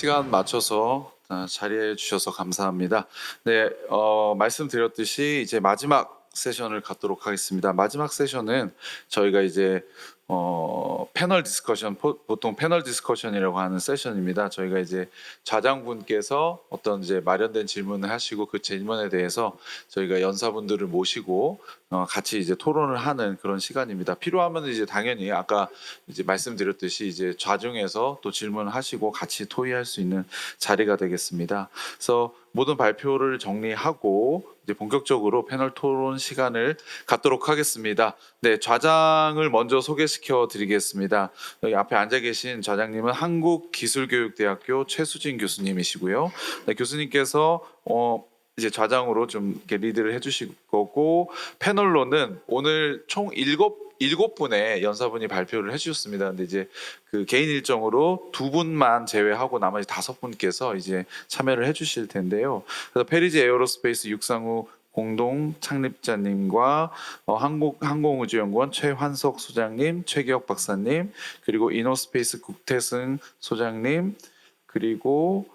시간 맞춰서 자리해 주셔서 감사합니다. 네, 말씀드렸듯이 이제 마지막 세션을 갖도록 하겠습니다. 마지막 세션은 저희가 이제 패널 디스커션, 보통 패널 디스커션이라고 하는 세션입니다. 저희가 이제 좌장분께서 어떤 이제 마련된 질문을 하시고 그 질문에 대해서 저희가 연사분들을 모시고 같이 이제 토론을 하는 그런 시간입니다. 필요하면 이제 당연히 아까 이제 말씀드렸듯이 이제 좌중에서 또 질문을 하시고 같이 토의할 수 있는 자리가 되겠습니다. 그래서 모든 발표를 정리하고 이제 본격적으로 패널 토론 시간을 갖도록 하겠습니다. 네, 좌장을 먼저 소개시켜 드리겠습니다. 여기 앞에 앉아 계신 좌장님은 한국기술교육대학교 최수진 교수님이시고요. 네, 교수님께서 이제 좌장으로 좀 이렇게 리드를 해주실 거고, 패널로는 오늘 총 일곱 분의 연사분이 발표를 해주셨습니다. 근데 이제 그 개인 일정으로 두 분만 제외하고 나머지 5분께서 이제 참여를 해주실 텐데요. 그래서 페리즈 에어로스페이스 육상우 공동 창립자님과 한국항공우주연구원 최환석 소장님, 최기혁 박사님, 그리고 이노스페이스 국태승 소장님, 그리고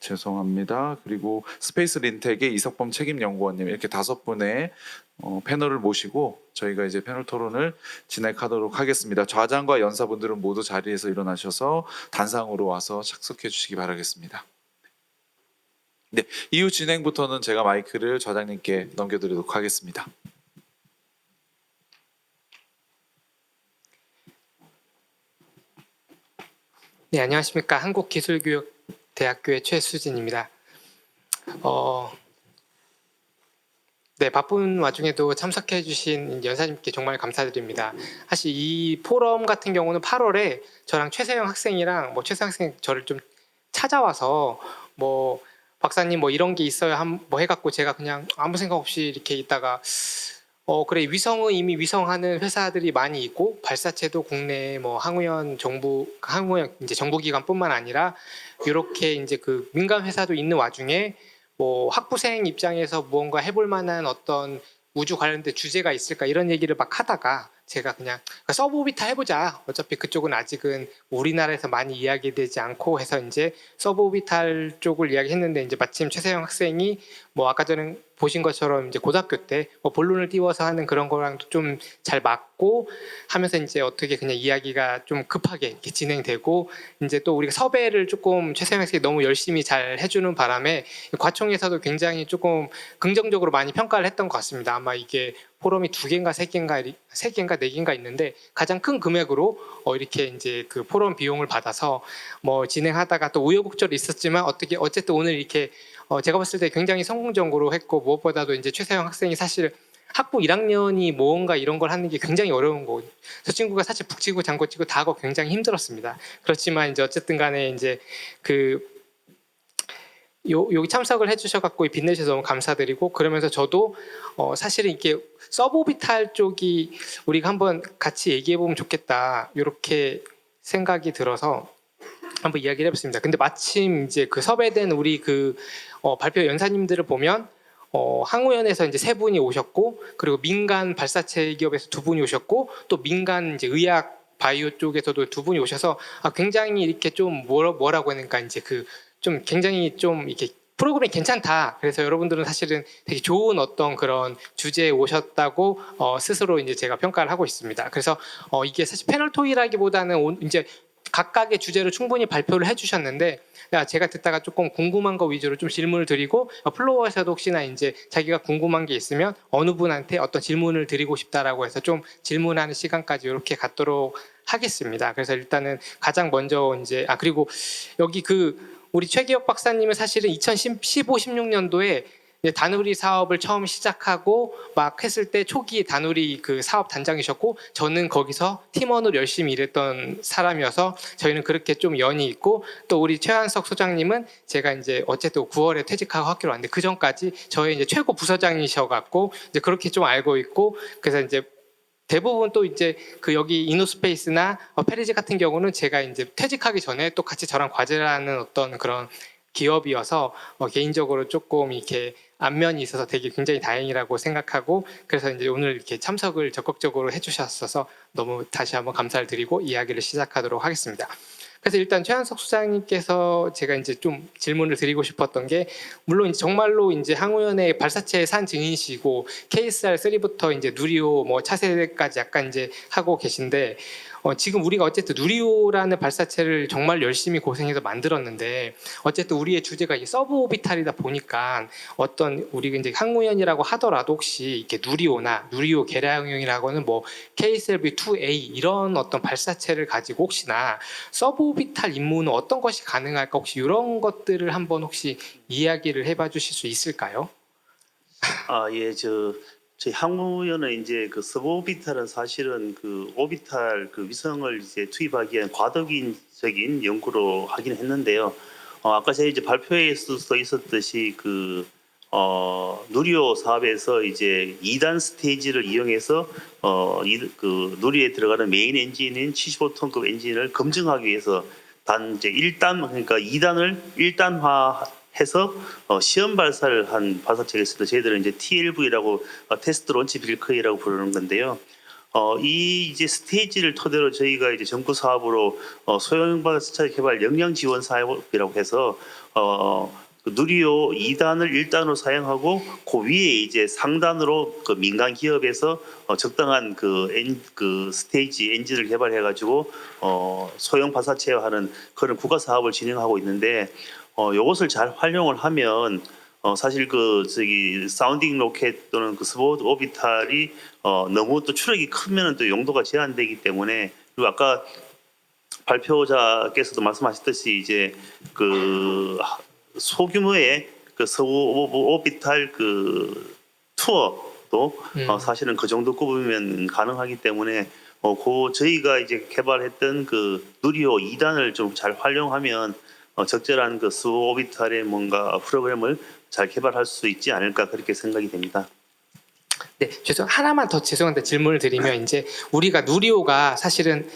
죄송합니다. 그리고 스페이스 린텍의 이석범 책임연구원님, 이렇게 5분의 패널을 모시고 저희가 이제 패널 토론을 진행하도록 하겠습니다. 좌장과 연사분들은 모두 자리에서 일어나셔서 단상으로 와서 착석해 주시기 바라겠습니다. 네, 이후 진행부터는 제가 마이크를 좌장님께 넘겨드리도록 하겠습니다. 네, 안녕하십니까. 한국기술교육대학교의 최수진입니다. 네, 바쁜 와중에도 참석해 주신 연사님께 정말 감사드립니다. 사실 이 포럼 같은 경우는 8월에 저랑 최세영 학생이랑 최세영 학생 저를 좀 찾아와서 박사님 이런 게 있어요 해갖고 제가 그냥 아무 생각 없이 이렇게 있다가 그래, 위성은 이미 위성하는 회사들이 많이 있고 발사체도 국내 항우연 이제 정부기관뿐만 아니라 이렇게 이제 그 민간 회사도 있는 와중에 학부생 입장에서 무언가 해볼 만한 어떤 우주 관련된 주제가 있을까 이런 얘기를 막 하다가 제가 그냥 서브오비탈 해보자. 어차피 그쪽은 아직은 우리나라에서 많이 이야기되지 않고 해서 이제 서브오비탈 쪽을 이야기했는데 이제 마침 최세영 학생이 아까 전에 보신 것처럼 이제 고등학교 때 본론을 띄워서 하는 그런 거랑도 좀 잘 맞고 하면서 이제 어떻게 그냥 이야기가 좀 급하게 이렇게 진행되고 이제 또 우리가 섭외를 조금 최세영 학생이 너무 열심히 잘 해주는 바람에 과총에서도 굉장히 조금 긍정적으로 많이 평가를 했던 것 같습니다. 아마 이게 포럼이 2개인가 3개인가 4개인가 있는데 가장 큰 금액으로 이렇게 이제 그 포럼 비용을 받아서 진행하다가 또 우여곡절이 있었지만 어쨌든 오늘 이렇게 제가 봤을 때 굉장히 성공적으로 했고 무엇보다도 이제 최세영 학생이 사실 학부 1학년이 뭔가 이런 걸 하는 게 굉장히 어려운 거고 저 친구가 사실 북치고 장구치고 다 하고 굉장히 힘들었습니다. 그렇지만 이제 어쨌든 간에 이제 여기 참석을 해주셔갖고 빛내주셔서 너무 감사드리고 그러면서 저도 사실은 이렇게 서브오비탈 쪽이 우리가 한번 같이 얘기해보면 좋겠다 이렇게 생각이 들어서 한번 이야기를 해봤습니다. 근데 마침 이제 그 섭외된 우리 발표 연사님들을 보면 항우연에서 이제 3분이 오셨고 그리고 민간 발사체 기업에서 2분이 오셨고 또 민간 이제 의학 바이오 쪽에서도 2분이 오셔서 굉장히 이렇게 좀 뭐라고 하니까 이제 좀 굉장히 좀 이렇게 프로그램이 괜찮다. 그래서 여러분들은 사실은 되게 좋은 어떤 그런 주제에 오셨다고 스스로 이제 제가 평가를 하고 있습니다. 그래서 이게 사실 패널 토의라기보다는 이제 각각의 주제로 충분히 발표를 해주셨는데 제가 듣다가 조금 궁금한 거 위주로 좀 질문을 드리고 플로어에서도 혹시나 이제 자기가 궁금한 게 있으면 어느 분한테 어떤 질문을 드리고 싶다라고 해서 좀 질문하는 시간까지 이렇게 갖도록 하겠습니다. 그래서 일단은 가장 먼저 이제 그리고 여기 우리 최기혁 박사님은 사실은 2015-16년도에 다누리 사업을 처음 시작하고 막 했을 때 초기 다누리 그 사업 단장이셨고 저는 거기서 팀원으로 열심히 일했던 사람이어서 저희는 그렇게 좀 연이 있고 또 우리 최한석 소장님은 제가 이제 어쨌든 9월에 퇴직하고 학교로 왔는데 그 전까지 저희 이제 최고 부서장이셔갖고 이제 그렇게 좀 알고 있고 그래서 이제 대부분 또 이제 여기 이노스페이스나 페리지 같은 경우는 제가 이제 퇴직하기 전에 또 같이 저랑 과제를 하는 어떤 그런 기업이어서 개인적으로 조금 이렇게 안면이 있어서 되게 굉장히 다행이라고 생각하고 그래서 이제 오늘 이렇게 참석을 적극적으로 해주셨어서 너무 다시 한번 감사를 드리고 이야기를 시작하도록 하겠습니다. 그래서 일단 최한석 소장님께서 제가 이제 좀 질문을 드리고 싶었던 게, 물론 이제 정말로 이제 항우연의 발사체의 산 증인이시고 KSR 3부터 이제 누리호 뭐 차세대까지 약간 이제 하고 계신데, 지금 우리가 어쨌든 누리호라는 발사체를 정말 열심히 고생해서 만들었는데, 어쨌든 우리의 주제가 이 서브오비탈이다 보니까 어떤 우리가 이제 항우연이라고 하더라도 혹시 이렇게 누리호나 누리호 개량형이라고는 뭐 KSLV-2A 이런 어떤 발사체를 가지고 혹시나 서브오비탈 임무는 어떤 것이 가능할까, 혹시 이런 것들을 한번 혹시 이야기를 해봐 주실 수 있을까요? 예, 저희 항우연은 이제 그 서브오비탈은 사실은 그 오비탈 그 위성을 이제 투입하기 위한 과도기적인 연구로 하긴 했는데요. 아까 제가 이제 발표에서 써 있었듯이 누리호 사업에서 이제 2단 스테이지를 이용해서 그 누리에 들어가는 메인 엔진인 75톤급 엔진을 검증하기 위해서 이제 1단, 그러니까 2단을 1단화해서 시험 발사를 한 발사체가 있습니다. 저희들은 이제 TLV라고 테스트 론치 빌크이라고 부르는 건데요. 이 이제 스테이지를 토대로 저희가 이제 정부 사업으로 소형 발사체 개발 역량 지원 사업이라고 해서 그 누리호 2단을 1단으로 사용하고 그 위에 이제 상단으로 그 민간 기업에서 적당한 그 스테이지 엔진을 개발해 가지고 소형 발사체화하는 그런 국가 사업을 진행하고 있는데, 이것을 잘 활용을 하면 사실 사운딩 로켓 또는 그 스포트 오비탈이 너무 또 추력이 크면 또 용도가 제한되기 때문에, 그리고 아까 발표자께서도 말씀하셨듯이 이제 그 소규모의 그 서부 오비탈 그 투어도 사실은 그 정도 급이면 가능하기 때문에 저희가 이제 개발했던 그 누리호 2단을 좀 잘 활용하면 적절한 그 서부 오비탈의 뭔가 프로그램을 잘 개발할 수 있지 않을까, 그렇게 생각이 됩니다. 네, 하나만 더 죄송한데 질문을 드리면, 이제 우리가 누리호가 사실은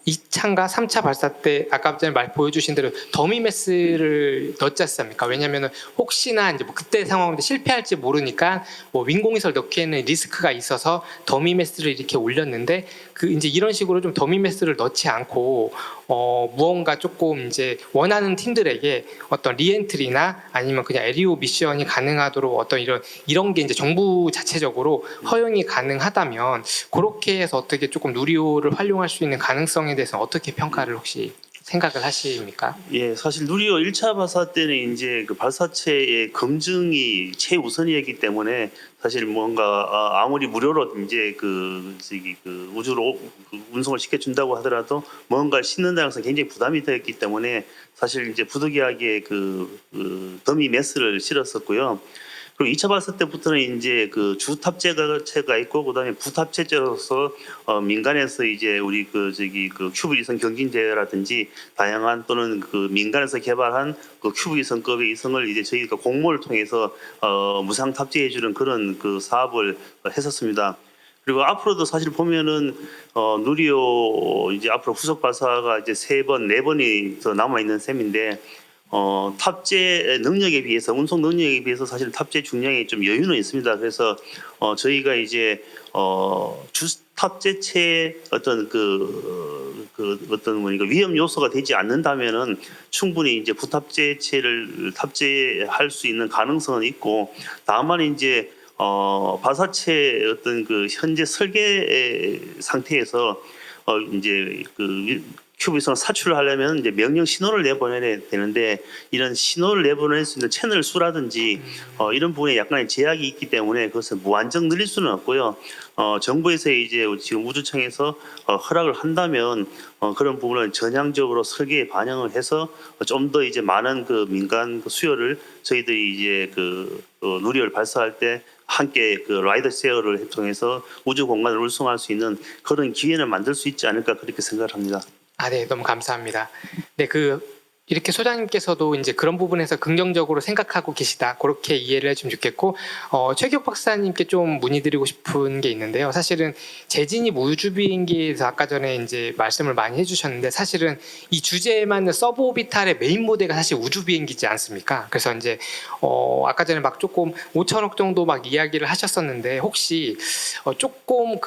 2차인가 3차 발사 때 아까 전에 보여주신 대로 더미 매스를 넣지 않습니까? 왜냐하면 혹시나 이제 뭐 그때 상황인데 실패할지 모르니까 뭐 윈공위성을 넣기에는 리스크가 있어서 더미 매스를 이렇게 올렸는데, 그 이제 이런 식으로 좀 더미 매스를 넣지 않고 무언가 조금 이제 원하는 팀들에게 어떤 리엔트리나 아니면 그냥 에리오 미션이 가능하도록 어떤 이런 게 이제 정부 자체적으로 허용이 가능하다면, 그렇게 해서 어떻게 조금 누리호를 활용할 수 있는 가능성에 대해서는 어떻게 평가를 혹시 생각을 하십니까? 예, 사실 누리호 1차 발사 때는 이제 그 발사체의 검증이 최우선이었기 때문에 사실 뭔가 아무리 무료로 이제 그 우주로 운송을 시켜준다고 하더라도 뭔가를 싣는다는 것은 굉장히 부담이 되었기 때문에 사실 이제 부득이하게 더미 매스를 실었었고요. 그리고 2차 발사 때부터는 이제 그 주 탑재체가 있고, 그다음에 부탑재체로서 민간에서 이제 우리 큐브 위성 경진대라든지 다양한 또는 그 민간에서 개발한 그 큐브 위성급의 위성을 이제 저희가 공모를 통해서 무상 탑재해주는 그런 그 사업을 했었습니다. 그리고 앞으로도 사실 보면은 누리호 이제 앞으로 후속 발사가 이제 3번, 4번이 더 남아 있는 셈인데, 탑재 능력에 비해서, 운송 능력에 비해서 사실 탑재 중량에 좀 여유는 있습니다. 그래서 저희가 이제 주 탑재체의 어떤 어떤 위험 요소가 되지 않는다면은 충분히 이제 부탑재체를 탑재할 수 있는 가능성은 있고, 다만 이제 발사체 어떤 그 현재 설계 상태에서 이제 큐브 위성을 사출을 하려면 이제 명령 신호를 내보내야 되는데, 이런 신호를 내보낼 수 있는 채널 수라든지 이런 부분에 약간의 제약이 있기 때문에 그것을 무한정 늘릴 수는 없고요. 정부에서 이제 지금 우주청에서 허락을 한다면 그런 부분을 전향적으로 설계에 반영을 해서 좀 더 이제 많은 그 민간 수요를 저희들이 이제 누리호를 발사할 때 함께 그 라이더 쉐어를 통해서 우주 공간을 운송할 수 있는 그런 기회를 만들 수 있지 않을까, 그렇게 생각을 합니다. 네, 너무 감사합니다. 네, 이렇게 소장님께서도 이제 그런 부분에서 긍정적으로 생각하고 계시다, 그렇게 이해를 해주면 좋겠고, 최기욱 박사님께 좀 문의드리고 싶은 게 있는데요. 사실은 재진입 우주 비행기에서 아까 전에 이제 말씀을 많이 해주셨는데, 사실은 이 주제에 맞는 서브오비탈의 메인 모델가 사실 우주 비행기지 않습니까? 그래서 이제 아까 전에 막 조금 5천억 정도 막 이야기를 하셨었는데, 혹시 조금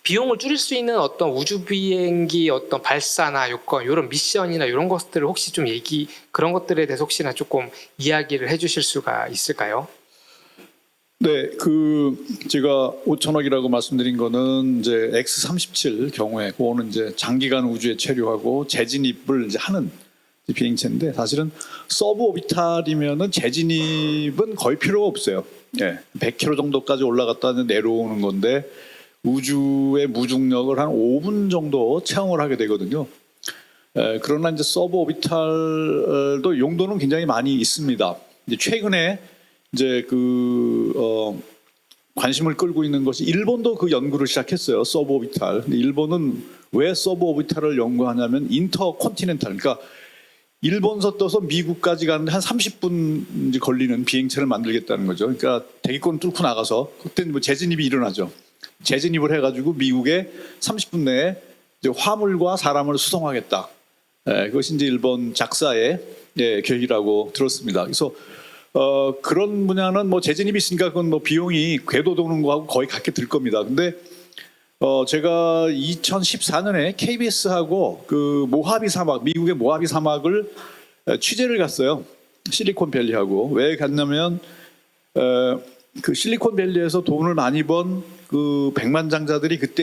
비용을 줄일 수 있는 어떤 우주 비행기 어떤 발사나 요건 이런 미션이나 이런 것들을 혹시 좀 그런 것들에 대해서 혹시나 조금 이야기를 해주실 수가 있을까요? 네, 제가 5천억이라고 말씀드린 거는 이제 X-37 경우에 그거는 이제 장기간 우주에 체류하고 재진입을 이제 하는 비행체인데 사실은 서브 오비탈이면은 재진입은 거의 필요가 없어요. 예, 100km 정도까지 올라갔다 내려오는 건데 우주의 무중력을 한 5분 정도 체험을 하게 되거든요. 그러나 이제 서브 오비탈도 용도는 굉장히 많이 있습니다. 이제 최근에 이제 관심을 끌고 있는 것이 일본도 그 연구를 시작했어요. 서브 오비탈. 근데 일본은 왜 서브 오비탈을 연구하냐면 인터컨티넨탈, 그러니까 일본서 떠서 미국까지 가는데 한 30분 이제 걸리는 비행체를 만들겠다는 거죠. 그러니까 대기권 뚫고 나가서 그때는 뭐 재진입이 일어나죠. 재진입을 해가지고 미국에 30분 내에 이제 화물과 사람을 수송하겠다. 그것이 이제 일본 작사의 계획이라고 들었습니다. 그래서 그런 분야는 뭐 재진입이 있으니까 그건 뭐 비용이 궤도 도는 거하고 거의 같게 들 겁니다. 근데 제가 2014년에 KBS하고 그 모하비 사막, 미국의 모하비 사막을 취재를 갔어요. 실리콘밸리하고. 왜 갔냐면 그 실리콘밸리에서 돈을 많이 번 그 백만장자들이 그때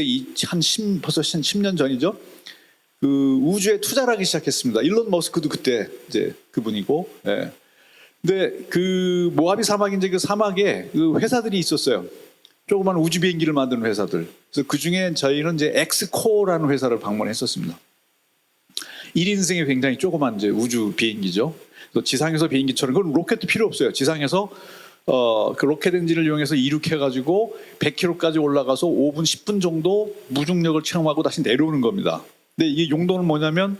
벌써 10년 전이죠. 그 우주에 투자를 하기 시작했습니다. 일론 머스크도 그때 이제 그분이고. 예. 근데 그 모하비 사막, 이제 그 사막에 그 회사들이 있었어요. 조그만 우주 비행기를 만드는 회사들. 그래서 그 중에 저희는 이제 엑스코라는 회사를 방문했었습니다. 1인승의 굉장히 조그만 이제 우주 비행기죠. 그래서 지상에서 비행기처럼, 그건 로켓도 필요 없어요. 지상에서 그 로켓 엔진을 이용해서 이륙해가지고 100km까지 올라가서 5분, 10분 정도 무중력을 체험하고 다시 내려오는 겁니다. 근데 이게 용도는 뭐냐면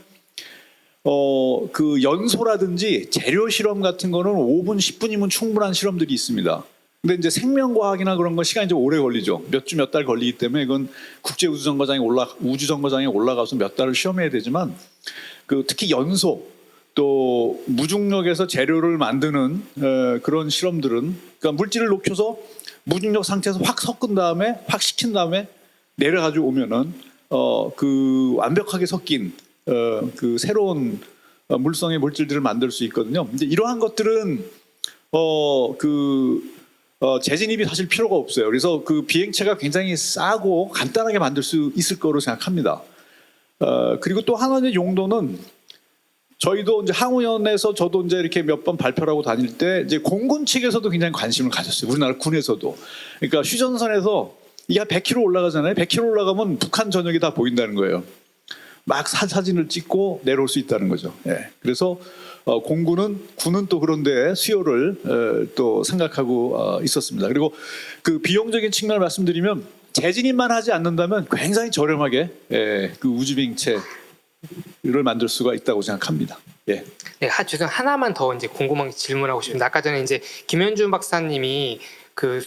그 연소라든지 재료 실험 같은 거는 5분, 10분이면 충분한 실험들이 있습니다. 근데 이제 생명과학이나 그런 건 시간이 좀 오래 걸리죠. 몇 주, 몇 달 걸리기 때문에 이건 우주정거장에 올라가서 몇 달을 시험해야 되지만 특히 연소 또 무중력에서 재료를 만드는 그런 실험들은, 그러니까 물질을 녹여서 무중력 상태에서 확 섞은 다음에 확 식힌 다음에 내려가지고 오면은 그 완벽하게 섞인 그 새로운 물성의 물질들을 만들 수 있거든요. 이제 이러한 것들은 재진입이 사실 필요가 없어요. 그래서 그 비행체가 굉장히 싸고 간단하게 만들 수 있을 거로 생각합니다. 그리고 또 하나의 용도는, 저희도 이제 항우연에서 저도 이제 이렇게 몇 번 발표를 하고 다닐 때 이제 공군 측에서도 굉장히 관심을 가졌어요. 우리나라 군에서도. 그러니까 휴전선에서 이게 한 100km 올라가잖아요. 100km 올라가면 북한 전역이 다 보인다는 거예요. 막 사진을 찍고 내려올 수 있다는 거죠. 예. 그래서 군은 또 그런데 수요를 또 생각하고 있었습니다. 그리고 그 비용적인 측면을 말씀드리면, 재진입만 하지 않는다면 굉장히 저렴하게 그 우주비행체를 만들 수가 있다고 생각합니다. 예. 네, 죄송 하나만 더 이제 궁금한 질문하고 싶은데, 아까 전에 이제 김현준 박사님이 그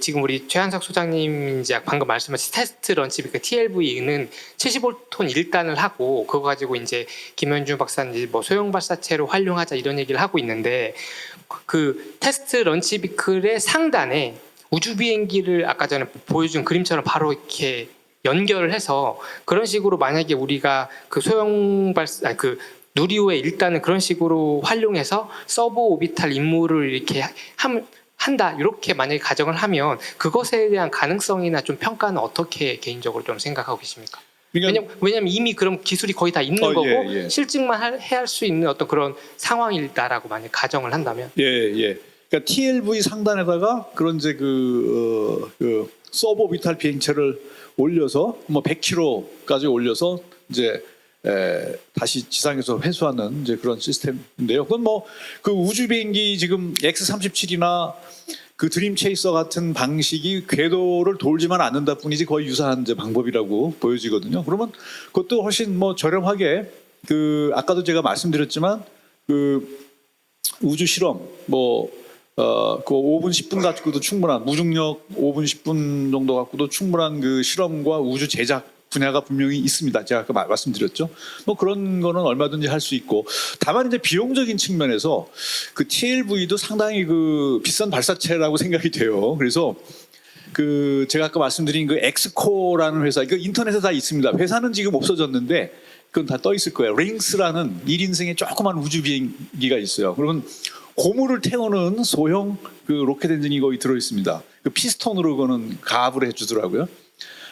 지금 우리 최한석 소장님 이제 방금 말씀하신 테스트 런치, 그 TLV는 75톤 1단을 하고 그거 가지고 이제 김현준 박사님 뭐 소형 발사체로 활용하자 이런 얘기를 하고 있는데, 그 테스트 런치 비클의 상단에 우주 비행기를 아까 전에 보여준 그림처럼 바로 이렇게 연결을 해서, 그런 식으로 만약에 우리가 그 소형 그 누리호의 일단은 그런 식으로 활용해서 서브 오비탈 임무를 이렇게 한다, 이렇게 만약에 가정을 하면 그것에 대한 가능성이나 좀 평가는 어떻게 개인적으로 좀 생각하고 계십니까? 그러니까, 왜냐면 이미 그런 기술이 거의 다 있는 거고 예. 실증만 할 수 있는 어떤 그런 상황이다라고 만약 가정을 한다면. 예. 그러니까 TLV 상단에다가 그런 이제 그 서브 오비탈 비행체를 올려서 뭐 100km까지 올려서 이제 다시 지상에서 회수하는 이제 그런 시스템인데요. 그건 뭐 그 우주 비행기 지금 X-37이나 그 드림 체이서 같은 방식이 궤도를 돌지만 않는다 뿐이지 거의 유사한 이제 방법이라고 보여지거든요. 그러면 그것도 훨씬 뭐 저렴하게, 그 아까도 제가 말씀드렸지만 그 우주 실험 그 5분 10분 갖고도 충분한, 무중력 5분 10분 정도 갖고도 충분한 그 실험과 우주 제작 분야가 분명히 있습니다. 제가 아까 말씀드렸죠. 뭐 그런 거는 얼마든지 할 수 있고, 다만 이제 비용적인 측면에서 그 TLV도 상당히 그 비싼 발사체라고 생각이 돼요. 그래서 그 제가 아까 말씀드린 그 엑스코라는 회사, 이거 인터넷에 다 있습니다. 회사는 지금 없어졌는데 그건 다 떠 있을 거예요. 링스라는 1인승의 조그만 우주 비행기가 있어요. 그러면 고무를 태우는 소형 그 로켓 엔진이 거기 들어 있습니다. 그 피스톤으로 그거는 가압을 해주더라고요.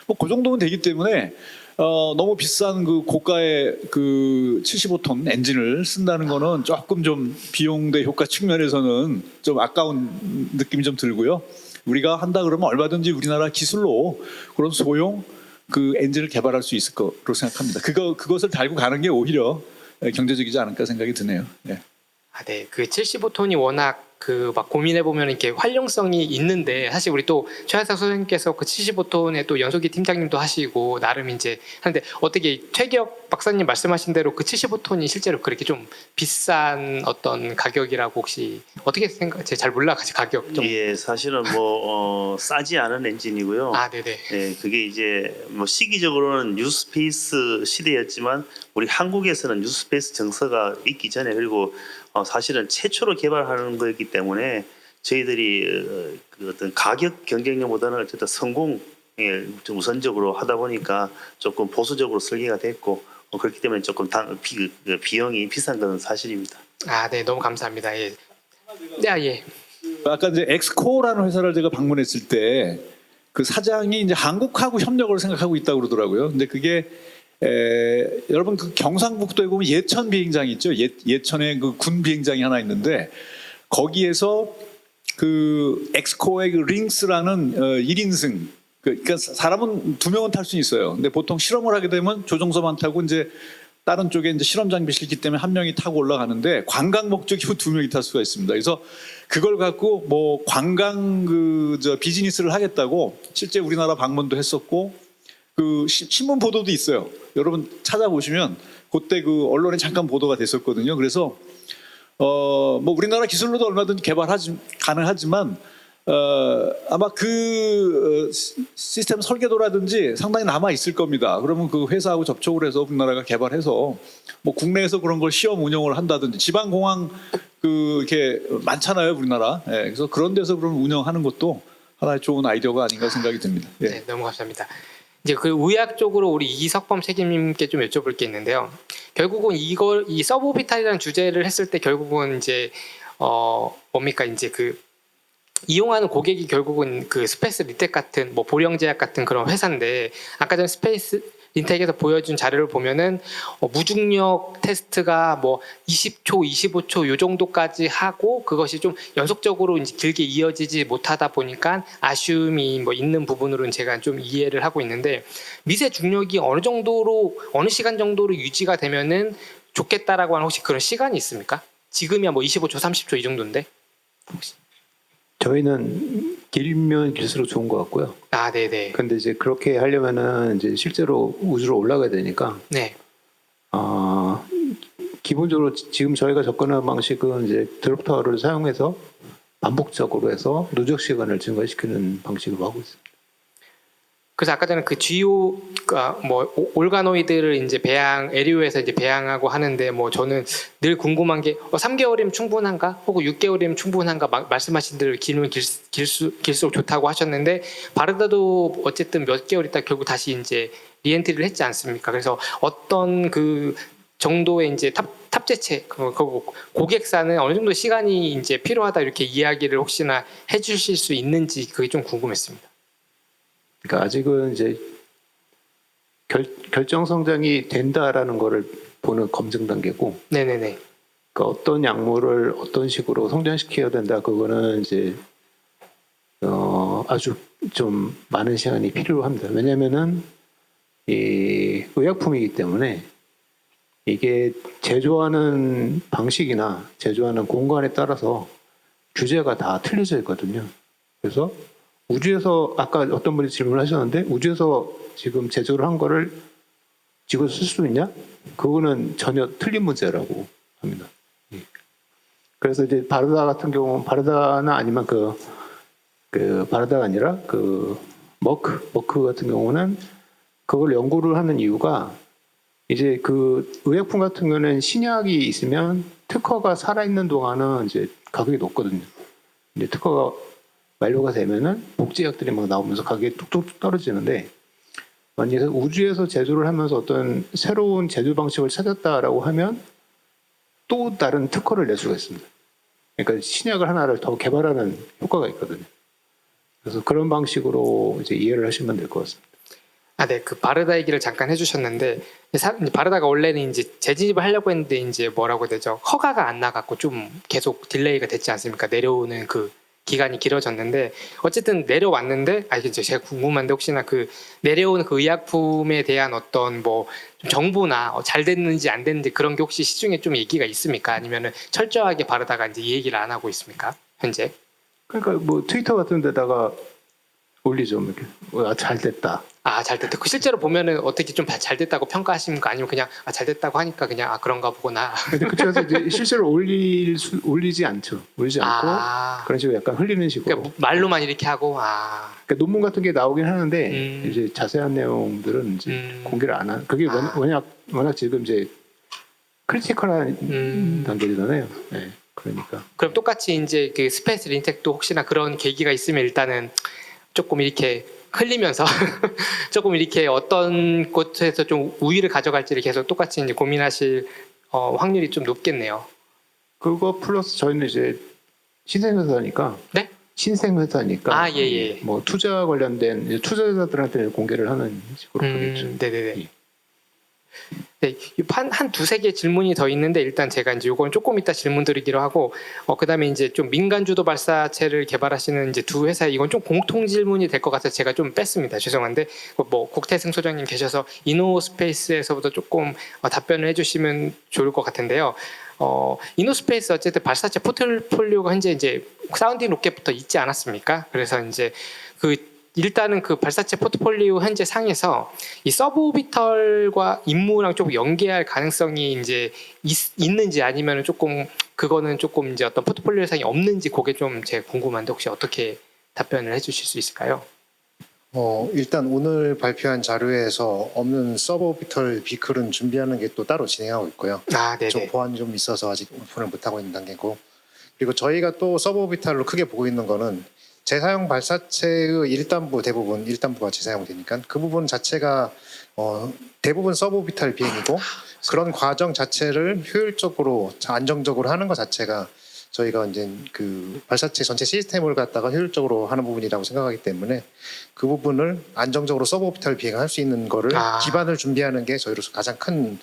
뭐 그 정도면 되기 때문에 너무 비싼 그 고가의 그 75톤 엔진을 쓴다는 거는 조금 좀 비용 대 효과 측면에서는 좀 아까운 느낌이 좀 들고요. 우리가 한다 그러면 얼마든지 우리나라 기술로 그런 소형 그 엔진을 개발할 수 있을 거로 생각합니다. 그것을 달고 가는 게 오히려 경제적이지 않을까 생각이 드네요. 예. 아, 네. 그 75톤이 워낙 그 막 고민해 보면 이렇게 활용성이 있는데 사실 우리 또 최하석 선생님께서 그 75톤에 또 연소기 팀장님도 하시고 나름 이제 하는데 어떻게 최기혁 박사님 말씀하신 대로 그 75톤이 실제로 그렇게 좀 비싼 어떤 가격이라고 혹시 어떻게 생각? 제가 잘 몰라가지고 가격 좀. 예, 사실은 뭐 싸지 않은 엔진이고요. 아, 네네. 예, 그게 이제 뭐 시기적으로는 뉴스페이스 시대였지만 우리 한국에서는 뉴스페이스 정서가 있기 전에 그리고 사실은 최초로 개발하는 거였기 때문에 저희들이 그 어떤 가격 경쟁력보다는 어쨌든 성공에 좀 우선적으로 하다 보니까 조금 보수적으로 설계가 됐고 그렇기 때문에 조금 비용이 비싼 것은 사실입니다. 아, 네. 너무 감사합니다. 예. 네, 아, 예. 아까 이제 엑스코라는 회사를 제가 방문했을 때 그 사장이 이제 한국하고 협력을 생각하고 있다고 그러더라고요. 근데 그게 여러분 그 경상북도에 보면 예천 비행장이 있죠. 예천에 그 군 비행장이 하나 있는데 거기에서 그 엑스코의 그 링스라는 1인승 그러니까 사람은 2명은 탈 수 있어요. 근데 보통 실험을 하게 되면 조종사만 타고 이제 다른 쪽에 이제 실험 장비 실기 때문에 한 명이 타고 올라가는데 관광 목적이고 2명이 탈 수가 있습니다. 그래서 그걸 갖고 뭐 관광 비즈니스를 하겠다고 실제 우리나라 방문도 했었고 그 신문 보도도 있어요. 여러분 찾아보시면 그때 그 언론에 잠깐 보도가 됐었거든요. 그래서 뭐 우리나라 기술로도 얼마든지 가능하지만 아마 그 시스템 설계도라든지 상당히 남아 있을 겁니다. 그러면 그 회사하고 접촉을 해서 우리나라가 개발해서 뭐 국내에서 그런 걸 시험 운영을 한다든지 지방 공항 그 이렇게 많잖아요, 우리나라. 예, 그래서 그런 데서 그럼 운영하는 것도 하나의 좋은 아이디어가 아닌가 생각이 듭니다. 예. 네, 너무 감사합니다. 이제 그 의학적으로 우리 이석범 책임님께 좀 여쭤볼 게 있는데요. 결국은 이 서브오비탈이라는 주제를 했을 때 결국은 이제 뭡니까 이제 그 이용하는 고객이 결국은 그 스페이스 리텍 같은 뭐 보령제약 같은 그런 회사인데 아까 전 스페이스 린텍에서 보여준 자료를 보면은 무중력 테스트가 뭐 20초, 25초 요 정도까지 하고 그것이 좀 연속적으로 이제 길게 이어지지 못하다 보니까 아쉬움이 뭐 있는 부분으로는 제가 좀 이해를 하고 있는데 미세 중력이 어느 정도로 어느 시간 정도로 유지가 되면은 좋겠다라고 하는 혹시 그런 시간이 있습니까? 지금이야 뭐 25초, 30초 이 정도인데 혹시? 저희는 길면 길수록 좋은 것 같고요. 아, 네네. 근데 이제 그렇게 하려면은 이제 실제로 우주로 올라가야 되니까, 네. 기본적으로 지금 저희가 접근하는 방식은 이제 드롭터를 사용해서 반복적으로 해서 누적 시간을 증가시키는 방식으로 하고 있습니다. 그래서 아까 전에 그 GO 뭐 올가노이드를 이제 에리오에서 이제 배양하고 하는데 뭐 저는 늘 궁금한 게 3개월이면 충분한가? 혹은 6개월이면 충분한가? 말씀하신 대로 길면 길수록 좋다고 하셨는데 바르다도 어쨌든 몇 개월 있다 결국 다시 이제 리엔트리를 했지 않습니까? 그래서 어떤 그 정도의 이제 탑재체 고객사는 어느 정도 시간이 이제 필요하다 이렇게 이야기를 혹시나 해주실 수 있는지 그게 좀 궁금했습니다. 그러니까 아직은 이제 결정 성장이 된다라는 거를 보는 검증 단계고, 네네네. 그러니까 어떤 약물을 어떤 식으로 성장시켜야 된다 그거는 이제 아주 좀 많은 시간이 필요합니다. 왜냐하면은 이 의약품이기 때문에 이게 제조하는 방식이나 제조하는 공간에 따라서 규제가 다 틀려져 있거든요. 그래서 우주에서 아까 어떤 분이 질문하셨는데 우주에서 지금 제조를 한 거를 지구에서 쓸 수 있냐? 그거는 전혀 틀린 문제라고 합니다. 그래서 이제 바르다 같은 경우 바르다는 아니면 그 바르다가 아니라 그 머크 같은 경우는 그걸 연구를 하는 이유가 이제 그 의약품 같은 경우는 신약이 있으면 특허가 살아 있는 동안은 이제 가격이 높거든요. 이제 특허가 만료가 되면은 복제약들이 막 나오면서 가격이 뚝뚝 떨어지는데 만약에 우주에서 제조를 하면서 어떤 새로운 제조 방식을 찾았다라고 하면 또 다른 특허를 낼 수가 있습니다. 그러니까 신약을 하나를 더 개발하는 효과가 있거든요. 그래서 그런 방식으로 이제 이해를 하시면 될 것 같습니다. 아, 네. 그 바르다 얘기를 잠깐 해주셨는데 이제 바르다가 원래는 이제 재진입을 하려고 했는데 이제 뭐라고 해야 되죠? 허가가 안 나갔고 좀 계속 딜레이가 됐지 않습니까? 내려오는 그 기간이 길어졌는데 어쨌든 내려왔는데 이제 제가 궁금한데 혹시나 그 내려오는 그 의약품에 대한 어떤 뭐 좀 정보나 잘 됐는지 안 됐는지 그런 게 혹시 시중에 좀 얘기가 있습니까? 아니면은 철저하게 바르다가 이제 이 얘기를 안 하고 있습니까? 현재? 그러니까 뭐 트위터 같은 데다가 올리죠. 뭐 이렇게 잘 됐다. 아, 잘 됐다. 그 실제로 보면은 어떻게 좀 잘 됐다고 평가하십니까? 아니면 그냥 잘 됐다고 하니까 그냥 그런가 보구나. 근데 그쪽에서 이제 실제로 올리지 않죠. 올리지 않고 그런 식으로 약간 흘리는 식으로. 그러니까 말로만 이렇게 하고 그러니까 논문 같은 게 나오긴 하는데 이제 자세한 내용들은 이제 공개를 안 한. 그게 워낙 지금 이제 크리티컬한 단계잖아요. 네, 그러니까. 그럼 똑같이 이제 그 스페이스 린텍도 혹시나 그런 계기가 있으면 일단은 조금 이렇게 흘리면서 조금 이렇게 어떤 곳에서 좀 우위를 가져갈지를 계속 똑같이 이제 고민하실 확률이 좀 높겠네요. 그거 플러스 저희는 이제 신생회사니까. 네? 신생회사니까. 예. 뭐 투자 관련된 이제 투자자들한테 공개를 하는 식으로 하겠죠. 네네네. 예. 네, 한 두세 개 질문이 더 있는데 일단 제가 이제 요건 조금 이따 질문 드리기로 하고 그다음에 이제 좀 민간 주도 발사체를 개발하시는 이제 두 회사 이건 좀 공통 질문이 될 것 같아서 제가 좀 뺐습니다. 죄송한데 뭐 국태승 소장님 계셔서 이노스페이스에서부터 조금 답변을 해주시면 좋을 것 같은데요. 이노스페이스 어쨌든 발사체 포트폴리오가 현재 이제 사운딩 로켓부터 있지 않았습니까? 그래서 이제 일단은 그 발사체 포트폴리오 현재 상에서 이 서브오비털과 임무랑 좀 연계할 가능성이 이제 있는지 아니면은 조금 그거는 조금 이제 어떤 포트폴리오 상이 없는지 그게 좀 제가 궁금한데 혹시 어떻게 답변을 해주실 수 있을까요? 일단 오늘 발표한 자료에서 없는 서브오비털 비클은 준비하는 게 또 따로 진행하고 있고요. 네네. 좀 보완이 좀 있어서 아직 오픈을 못하고 있는 단계고, 그리고 저희가 또 서브오비탈로 크게 보고 있는 거는 재사용 발사체의 대부분 1단부가 재사용되니까 그 부분 자체가 대부분 서브오비탈 비행이고 그런 과정 자체를 효율적으로 안정적으로 하는 것 자체가 저희가 이제 그 발사체 전체 시스템을 갖다가 효율적으로 하는 부분이라고 생각하기 때문에 그 부분을 안정적으로 서브오비탈 비행할 수 있는 거를 기반을 준비하는 게 저희로서 가장 큰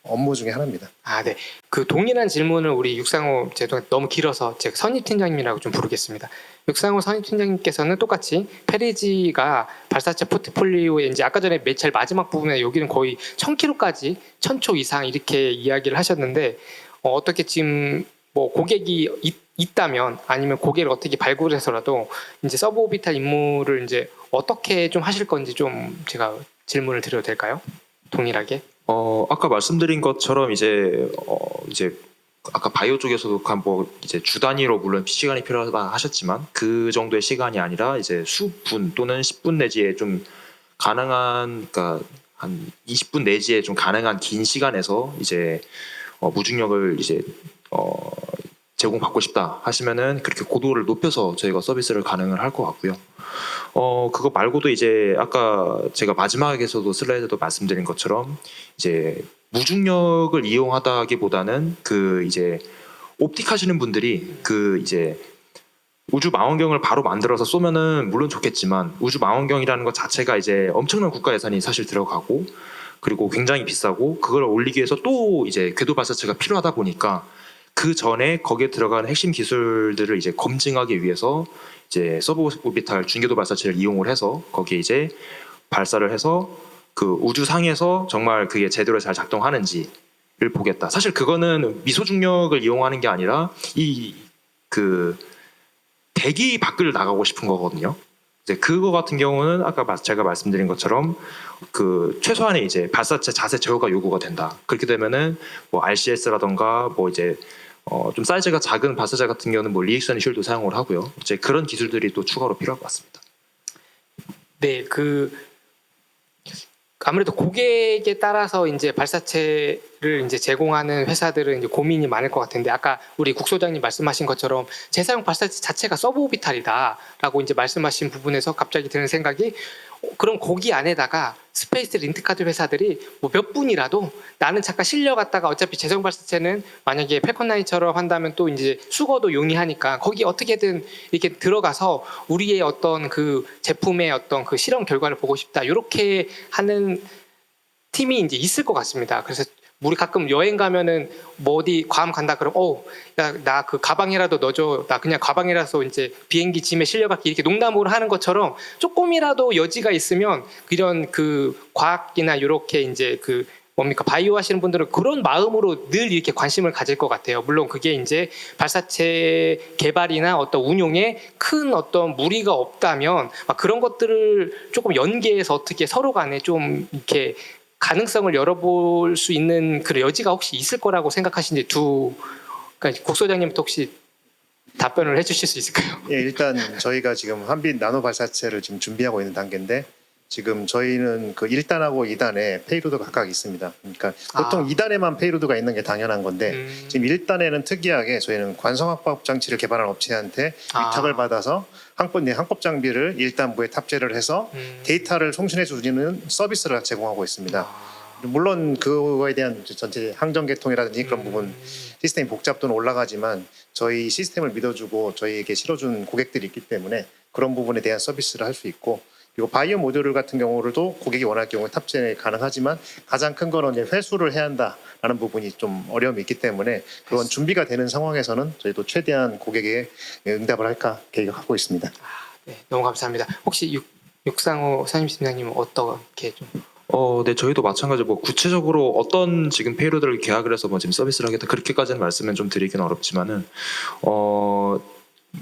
업무 중에 하나입니다. 네. 그 동일한 질문을 우리 육상호 너무 길어서 제가 선임팀장님이라고 좀 부르겠습니다. 육상호 선임팀장님께서는 똑같이 페리지가 발사체 포트폴리오에 이제 아까 전에 제일 마지막 부분에 여기는 거의 1000km까지 1000초 이상 이렇게 이야기를 하셨는데 어떻게 지금 뭐 고객이 있다면 아니면 고객을 어떻게 발굴해서라도 이제 서브오비탈 임무를 이제 어떻게 좀 하실 건지 좀 제가 질문을 드려도 될까요? 동일하게. 아까 말씀드린 것처럼 이제 아까 바이오 쪽에서도 뭐 이제 주 단위로 물론 시간이 필요하다 하셨지만 그 정도의 시간이 아니라 이제 수분 또는 10분 내지에 좀 가능한 그러니까 한 20분 내지에 좀 가능한 긴 시간에서 이제 무중력을 이제 제공받고 싶다 하시면은 그렇게 고도를 높여서 저희가 서비스를 가능을 할 것 같고요. 그거 말고도 이제 아까 제가 마지막에서도 슬라이드도 말씀드린 것처럼 이제 무중력을 이용하다기보다는 그 이제 옵틱 하시는 분들이 그 이제 우주 망원경을 바로 만들어서 쏘면은 물론 좋겠지만 우주 망원경이라는 것 자체가 이제 엄청난 국가 예산이 사실 들어가고 그리고 굉장히 비싸고 그걸 올리기 위해서 또 이제 궤도 발사체가 필요하다 보니까 그 전에 거기에 들어가는 핵심 기술들을 이제 검증하기 위해서 이제 서브오비탈 중궤도 발사체를 이용을 해서 거기에 이제 발사를 해서 그 우주상에서 정말 그게 제대로 잘 작동하는지를 보겠다. 사실 그거는 미소중력을 이용하는 게 아니라 그 대기 밖을 나가고 싶은 거거든요. 이제 그거 같은 경우는 아까 제가 말씀드린 것처럼 그 최소한의 이제 발사체 자세 제어가 요구가 된다. 그렇게 되면은 뭐 RCS라던가 뭐 이제 좀 사이즈가 작은 발사체 같은 경우는 뭐 리액션 쉴도 사용을 하고요. 이제 그런 기술들이 또 추가로 필요할 것 같습니다. 네, 아무래도 고객에 따라서 이제 발사체를 이제 제공하는 회사들은 이제 고민이 많을 것 같은데, 아까 우리 국소장님 말씀하신 것처럼 재사용 발사체 자체가 서브오비탈이다라고 이제 말씀하신 부분에서 갑자기 드는 생각이, 그럼 거기 안에다가 스페이스 린트카드 회사들이 뭐 몇 분이라도 나는 잠깐 실려갔다가, 어차피 재사용 발사체는 만약에 펠컨9처럼 한다면 또 이제 수거도 용이하니까 거기 어떻게든 이렇게 들어가서 우리의 어떤 그 제품의 어떤 그 실험 결과를 보고 싶다, 이렇게 하는 팀이 이제 있을 것 같습니다. 그래서 우리 가끔 여행 가면은 뭐 어디 괌 간다 그러면 나 그 가방이라도 넣어줘, 나 그냥 가방이라서 이제 비행기 짐에 실려갈게, 이렇게 농담으로 하는 것처럼 조금이라도 여지가 있으면 이런 그 과학이나 이렇게 이제 그 뭡니까 바이오 하시는 분들은 그런 마음으로 늘 이렇게 관심을 가질 것 같아요. 물론 그게 이제 발사체 개발이나 어떤 운용에 큰 어떤 무리가 없다면 막 그런 것들을 조금 연계해서 어떻게 서로 간에 좀 이렇게 가능성을 열어볼 수 있는 그런 여지가 혹시 있을 거라고 생각하시는지, 그러니까 국소장님부터 혹시 답변을 해주실 수 있을까요? 예, 일단 저희가 지금 한빛 나노 발사체를 지금 준비하고 있는 단계인데, 지금 저희는 그 1단하고 2단에 페이로드가 각각 있습니다. 그러니까 보통 2단에만 페이로드가 있는 게 당연한 건데, 지금 1단에는 특이하게 저희는 관성합법 장치를 개발한 업체한테 위탁을 받아서 항법 장비를 1단부에 탑재를 해서 데이터를 송신해 주는 서비스를 제공하고 있습니다. 물론 그거에 대한 전체 항정계통이라든지 그런 부분 시스템 복잡도는 올라가지만, 저희 시스템을 믿어주고 저희에게 실어준 고객들이 있기 때문에 그런 부분에 대한 서비스를 할 수 있고, 그리고 바이오 모듈 같은 경우로도 고객이 원할 경우에 탑재 가능하지만, 가장 큰 거는 이제 회수를 해야 한다라는 부분이 좀 어려움이 있기 때문에, 그런 준비가 되는 상황에서는 저희도 최대한 고객에 응답을 할까 계획하고 있습니다. 네, 너무 감사합니다. 혹시 육상호 선임팀장님은 어떻게 좀? 네, 저희도 마찬가지로 뭐 구체적으로 어떤 지금 페이로드를 계약을 해서 뭐 지금 서비스를 하겠다 그렇게까지는 말씀은 좀 드리기는 어렵지만은,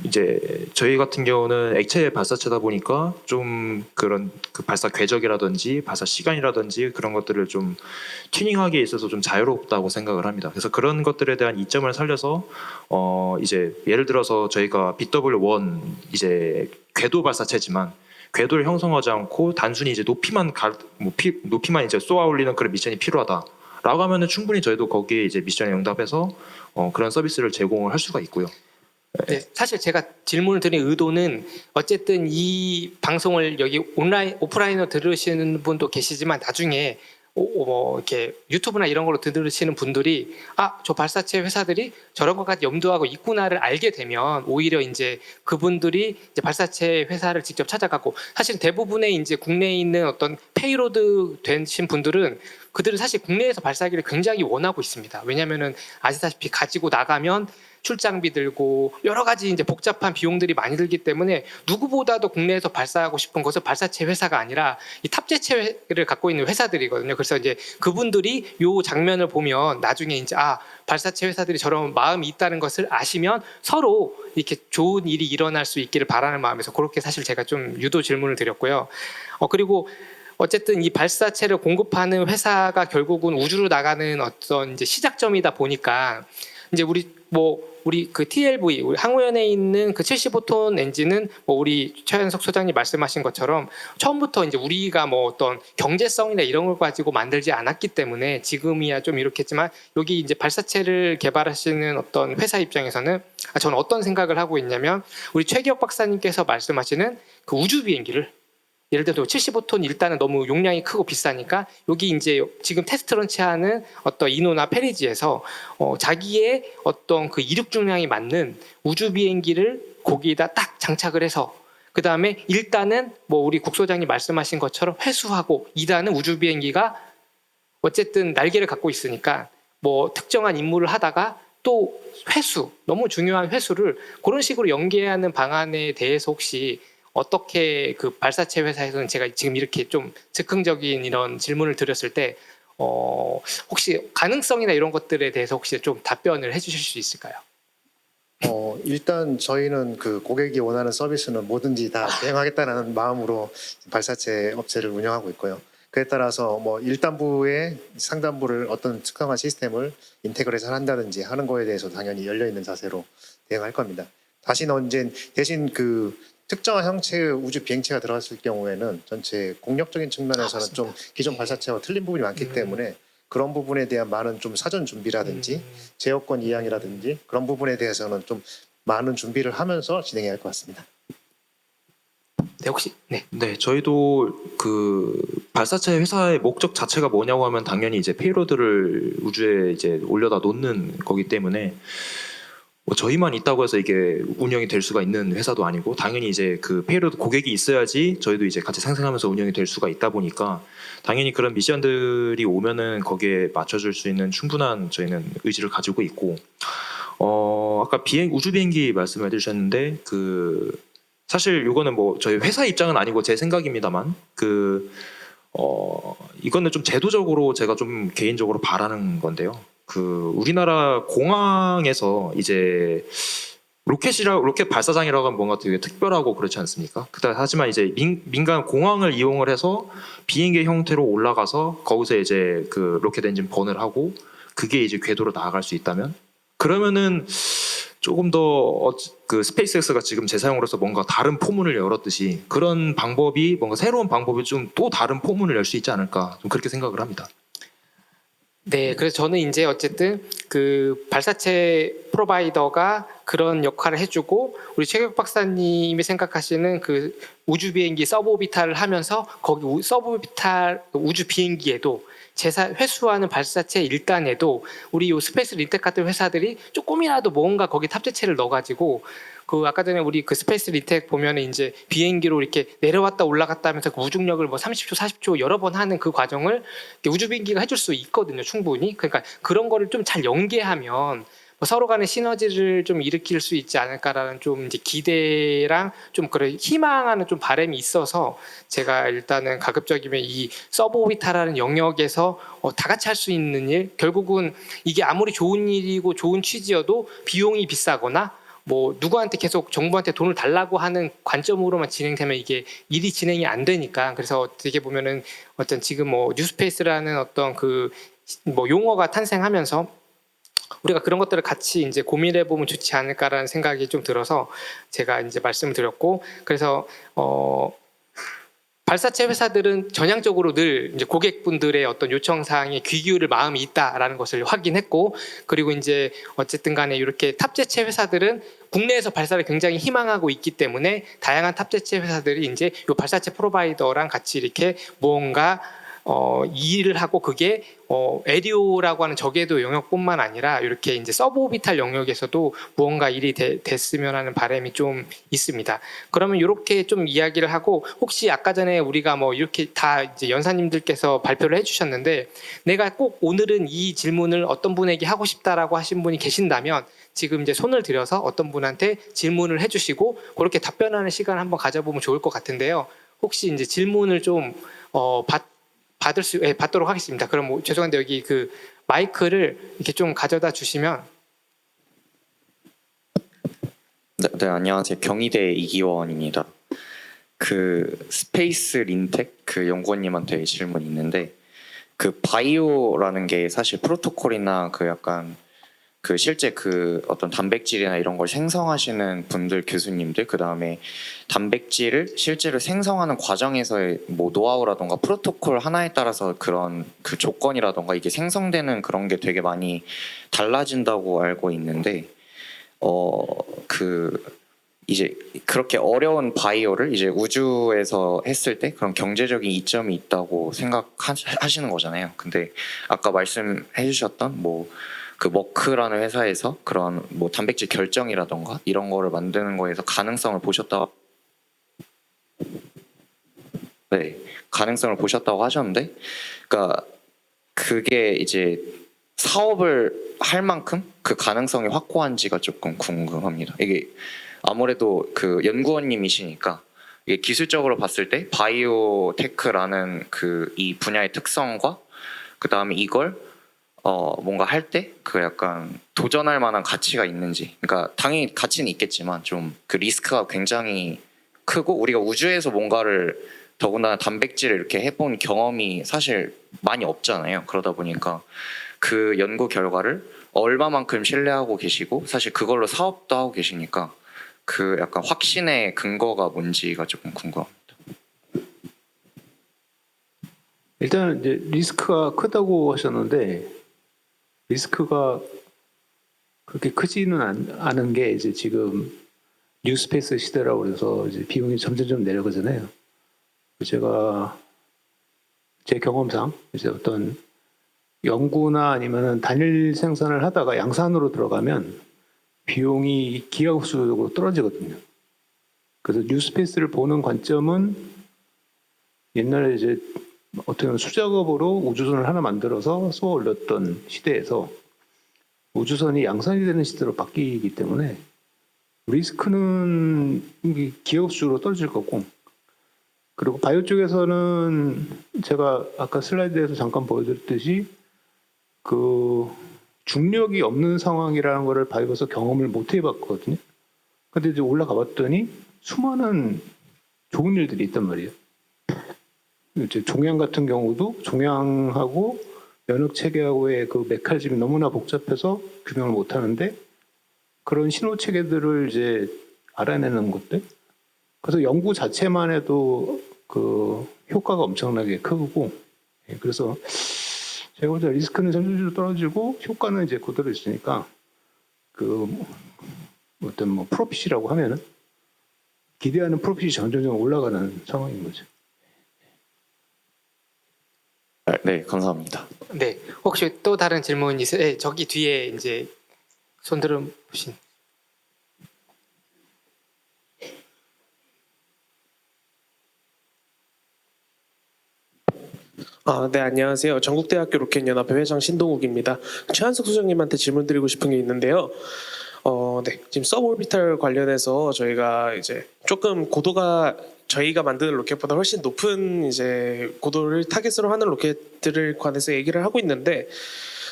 이제 저희 같은 경우는 액체 발사체다 보니까 좀 그런 그 발사 궤적이라든지 발사 시간이라든지 그런 것들을 좀 튜닝하기에 있어서 좀 자유롭다고 생각을 합니다. 그래서 그런 것들에 대한 이점을 살려서 이제 예를 들어서 저희가 BW1 이제 궤도 발사체지만 궤도를 형성하지 않고 단순히 이제 높이만 이제 쏘아 올리는 그런 미션이 필요하다라고 하면은 충분히 저희도 거기에 이제 미션에 응답해서 그런 서비스를 제공을 할 수가 있고요. 네, 사실 제가 질문을 드린 의도는, 어쨌든 이 방송을 여기 오프라인으로 들으시는 분도 계시지만 나중에 뭐 이렇게 유튜브나 이런 걸로 들으시는 분들이 저 발사체 회사들이 저런 것까지 염두하고 있구나를 알게 되면, 오히려 이제 그분들이 이제 발사체 회사를 직접 찾아가고, 사실 대부분의 이제 국내에 있는 어떤 페이로드 되신 분들은 그들은 사실 국내에서 발사기를 굉장히 원하고 있습니다. 왜냐하면은 아시다시피 가지고 나가면 출장비 들고 여러 가지 이제 복잡한 비용들이 많이 들기 때문에, 누구보다도 국내에서 발사하고 싶은 것은 발사체 회사가 아니라 이 탑재체를 갖고 있는 회사들이거든요. 그래서 이제 그분들이 요 장면을 보면 나중에 이제 발사체 회사들이 저런 마음이 있다는 것을 아시면 서로 이렇게 좋은 일이 일어날 수 있기를 바라는 마음에서 그렇게 사실 제가 좀 유도 질문을 드렸고요. 그리고 어쨌든 이 발사체를 공급하는 회사가 결국은 우주로 나가는 어떤 이제 시작점이다 보니까, 이제 우리 그 TLV, 우리 항우연에 있는 그 75톤 엔진은 뭐 우리 최현석 소장님 말씀하신 것처럼 처음부터 이제 우리가 뭐 어떤 경제성이나 이런 걸 가지고 만들지 않았기 때문에 지금이야 좀 이렇겠지만, 여기 이제 발사체를 개발하시는 어떤 회사 입장에서는 저는 어떤 생각을 하고 있냐면, 우리 최기혁 박사님께서 말씀하시는 그 우주 비행기를, 예를 들어 75톤 일단은 너무 용량이 크고 비싸니까 여기 이제 지금 테스트 런치하는 어떤 이노나 페리지에서 자기의 어떤 그 이륙 중량이 맞는 우주 비행기를 거기에다 딱 장착을 해서, 그 다음에 1단은 뭐 우리 국소장님 말씀하신 것처럼 회수하고, 2단은 우주 비행기가 어쨌든 날개를 갖고 있으니까 뭐 특정한 임무를 하다가 또 회수, 너무 중요한 회수를 그런 식으로 연계하는 방안에 대해서 혹시 어떻게, 그 발사체 회사에서는 제가 지금 이렇게 좀 즉흥적인 이런 질문을 드렸을 때 혹시 가능성이나 이런 것들에 대해서 혹시 좀 답변을 해주실 수 있을까요? 일단 저희는 그 고객이 원하는 서비스는 뭐든지 다 대응하겠다는 마음으로 발사체 업체를 운영하고 있고요. 그에 따라서 뭐 1단부에 상단부를 어떤 특정한 시스템을 인테그레이션 한다든지 하는 거에 대해서 당연히 열려 있는 자세로 대응할 겁니다. 다시는 언제 대신 그 특정한 형체의 우주 비행체가 들어갔을 경우에는 전체 공력적인 측면에서는 좀 기존 발사체와 틀린 부분이 많기 때문에 그런 부분에 대한 많은 좀 사전 준비라든지 제어권 이양이라든지 그런 부분에 대해서는 좀 많은 준비를 하면서 진행해야 할 것 같습니다. 네, 혹시 네. 네, 저희도 그 발사체 회사의 목적 자체가 뭐냐고 하면 당연히 이제 페이로드를 우주에 이제 올려다 놓는 거기 때문에 뭐 저희만 있다고 해서 이게 운영이 될 수가 있는 회사도 아니고 당연히 이제 그 페이로드 고객이 있어야지 저희도 이제 같이 상생하면서 운영이 될 수가 있다 보니까 당연히 그런 미션들이 오면은 거기에 맞춰줄 수 있는 충분한 저희는 의지를 가지고 있고 아까 우주 비행기 말씀해 주셨는데 그 사실 이거는 뭐 저희 회사 입장은 아니고 제 생각입니다만 이거는 좀 제도적으로 제가 좀 개인적으로 바라는 건데요. 그 우리나라 공항에서 이제 로켓 발사장이라고 하면 뭔가 되게 특별하고 그렇지 않습니까? 하지만 이제 민간 공항을 이용을 해서 비행기 형태로 올라가서 거기서 이제 그 로켓 엔진 번을 하고 그게 이제 궤도로 나아갈 수 있다면 그러면은 조금 더 그 스페이스X가 지금 재사용으로서 뭔가 다른 포문을 열었듯이 그런 방법이 뭔가 새로운 방법이 좀 또 다른 포문을 열 수 있지 않을까 좀 그렇게 생각을 합니다. 네, 그래서 저는 이제 어쨌든 그 발사체 프로바이더가 그런 역할을 해주고 우리 최경 박사님이 생각하시는 그 우주 비행기 서브오비탈을 하면서 거기 서브오비탈 우주 비행기에도 회수하는 발사체 1단에도 우리 요 스페이스 린텍 같은 회사들이 조금이라도 뭔가 거기 탑재체를 넣어가지고 그 아까 전에 우리 그 스페이스 린텍 보면은 이제 비행기로 이렇게 내려왔다 올라갔다 하면서 그 무중력을 뭐 30초, 40초 여러 번 하는 그 과정을 우주 비행기가 해줄 수 있거든요, 충분히. 그러니까 그런 거를 좀 잘 연계하면 뭐 서로 간의 시너지를 좀 일으킬 수 있지 않을까라는 좀 이제 기대랑 좀 그런 희망하는 좀 바람이 있어서 제가 일단은 가급적이면 이 서브오비탈하는 영역에서 다 같이 할 수 있는 일, 결국은 이게 아무리 좋은 일이고 좋은 취지여도 비용이 비싸거나 뭐 누구한테 계속 정부한테 돈을 달라고 하는 관점으로만 진행되면 이게 일이 진행이 안 되니까. 그래서 어떻게 보면은 어떤 지금 뭐 뉴스페이스라는 어떤 그 뭐 용어가 탄생하면서 우리가 그런 것들을 같이 이제 고민해 보면 좋지 않을까라는 생각이 좀 들어서 제가 이제 말씀을 드렸고, 그래서 발사체 회사들은 전향적으로 늘 이제 고객분들의 어떤 요청 사항에 귀 기울일 마음이 있다라는 것을 확인했고, 그리고 이제 어쨌든 간에 이렇게 탑재체 회사들은 국내에서 발사를 굉장히 희망하고 있기 때문에 다양한 탑재체 회사들이 이제 요 발사체 프로바이더랑 같이 이렇게 뭔가 일을 하고 그게 에리오라고 하는 저궤도 영역뿐만 아니라 이렇게 이제 서브오비탈 영역에서도 무언가 일이 됐으면 하는 바람이 좀 있습니다. 그러면 이렇게 좀 이야기를 하고, 혹시 아까 전에 우리가 뭐 이렇게 다 이제 연사님들께서 발표를 해주셨는데 내가 꼭 오늘은 이 질문을 어떤 분에게 하고 싶다라고 하신 분이 계신다면 지금 이제 손을 들여서 어떤 분한테 질문을 해주시고 그렇게 답변하는 시간 한번 가져보면 좋을 것 같은데요. 혹시 이제 질문을 좀 받도록 하겠습니다. 그럼 뭐 죄송한데 여기 그 마이크를 이렇게 좀 가져다 주시면. 네, 안녕하세요. 경희대 이기원입니다. 그 스페이스 린텍 그 연구원님한테 질문이 있는데, 그 바이오라는 게 사실 프로토콜이나 그 약간 그 실제 그 어떤 단백질이나 이런 걸 생성하시는 분들, 교수님들, 그 다음에 단백질을 실제로 생성하는 과정에서의 뭐 노하우라던가 프로토콜 하나에 따라서 그런 그 조건이라던가 이게 생성되는 그런 게 되게 많이 달라진다고 알고 있는데, 이제 그렇게 어려운 바이오를 이제 우주에서 했을 때 그런 경제적인 이점이 있다고 생각하시는 거잖아요. 근데 아까 말씀해 주셨던 뭐 그 머크라는 회사에서 그런 뭐 단백질 결정이라던가 이런 거를 만드는 거에서 가능성을 보셨다고 하셨는데, 그러니까 그게 이제 사업을 할 만큼 그 가능성이 확고한지가 조금 궁금합니다. 이게 아무래도 그 연구원님이시니까 이게 기술적으로 봤을 때 바이오테크라는 그 이 분야의 특성과 그 다음에 이걸 뭔가 할 때 그 약간 도전할 만한 가치가 있는지, 그러니까 당연히 가치는 있겠지만 좀 그 리스크가 굉장히 크고 우리가 우주에서 뭔가를 더군다나 단백질을 이렇게 해본 경험이 사실 많이 없잖아요. 그러다 보니까 그 연구 결과를 얼마만큼 신뢰하고 계시고 사실 그걸로 사업도 하고 계시니까 그 약간 확신의 근거가 뭔지가 조금 궁금합니다. 일단 이제 리스크가 크다고 하셨는데 리스크가 그렇게 크지는 않은 게 이제 지금 뉴스페이스 시대라고 그래서 이제 비용이 점점 내려가잖아요. 제가 제 경험상 이제 어떤 연구나 아니면은 단일 생산을 하다가 양산으로 들어가면 비용이 기하급수적으로 떨어지거든요. 그래서 뉴스페이스를 보는 관점은 옛날에 이제 어떻게 보면 수작업으로 우주선을 하나 만들어서 쏘아 올렸던 시대에서 우주선이 양산이 되는 시대로 바뀌기 때문에 리스크는 기하급수로 떨어질 거고, 그리고 바이오 쪽에서는 제가 아까 슬라이드에서 잠깐 보여드렸듯이 그 중력이 없는 상황이라는 거를 바이오에서 경험을 못 해봤거든요. 근데 이제 올라가 봤더니 수많은 좋은 일들이 있단 말이에요. 이제 종양 같은 경우도 종양하고 면역 체계하고의 그 메커니즘이 너무나 복잡해서 규명을 못 하는데 그런 신호 체계들을 이제 알아내는 것들. 그래서 연구 자체만 해도 그 효과가 엄청나게 크고, 예, 그래서 제가 볼 때 리스크는 점점 떨어지고 효과는 이제 그대로 있으니까 그 어떤 뭐 프로핏이라고 하면은 기대하는 프로핏이 점점 올라가는 상황인 거죠. 네, 감사합니다. 네, 혹시 또 다른 질문 있으세요? 네, 저기 뒤에 이제 손 들어 보신. 네, 안녕하세요. 전국대학교 로켓연합회 회장 신동욱입니다. 최한석 소장님한테 질문 드리고 싶은 게 있는데요. 네, 지금 서브오비탈 관련해서 저희가 이제 조금 고도가 저희가 만드는 로켓보다 훨씬 높은 이제 고도를 타겟으로 하는 로켓들을 관해서 얘기를 하고 있는데,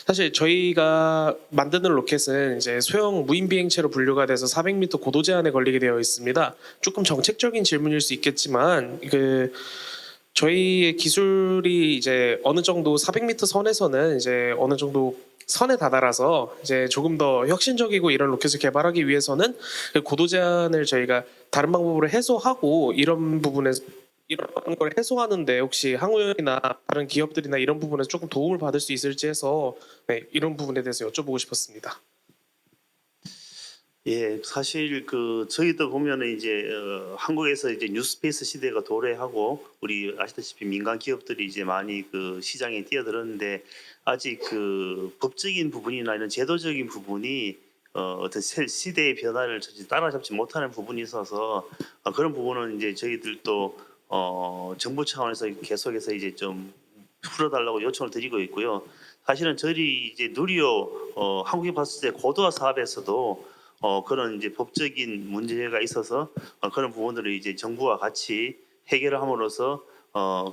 사실 저희가 만드는 로켓은 이제 소형 무인 비행체로 분류가 돼서 400m 고도 제한에 걸리게 되어 있습니다. 조금 정책적인 질문일 수 있겠지만 저희의 기술이 이제 어느 정도 400m 선에서는 이제 어느 정도 선에 다다라서 이제 조금 더 혁신적이고 이런 로켓을 개발하기 위해서는 그 고도 제한을 저희가 다른 방법으로 해소하고 이런 부분에서 이런 걸 해소하는데 혹시 항우연이나 다른 기업들이나 이런 부분에서 조금 도움을 받을 수 있을지 해서 네, 이런 부분에 대해서 여쭤보고 싶었습니다. 예, 사실 그 저희도 보면은 이제 한국에서 이제 뉴스페이스 시대가 도래하고 우리 아시다시피 민간 기업들이 이제 많이 그 시장에 뛰어들었는데 아직 그 법적인 부분이나 이런 제도적인 부분이 어떤 시대의 변화를 따라잡지 못하는 부분이 있어서 그런 부분은 이제 저희들도 정부 차원에서 계속해서 이제 좀 풀어달라고 요청을 드리고 있고요. 사실은 저희 이제 누리호 한국에 봤을 때 고도화 사업에서도 그런 이제 법적인 문제가 있어서 그런 부분들을 이제 정부와 같이 해결을 함으로써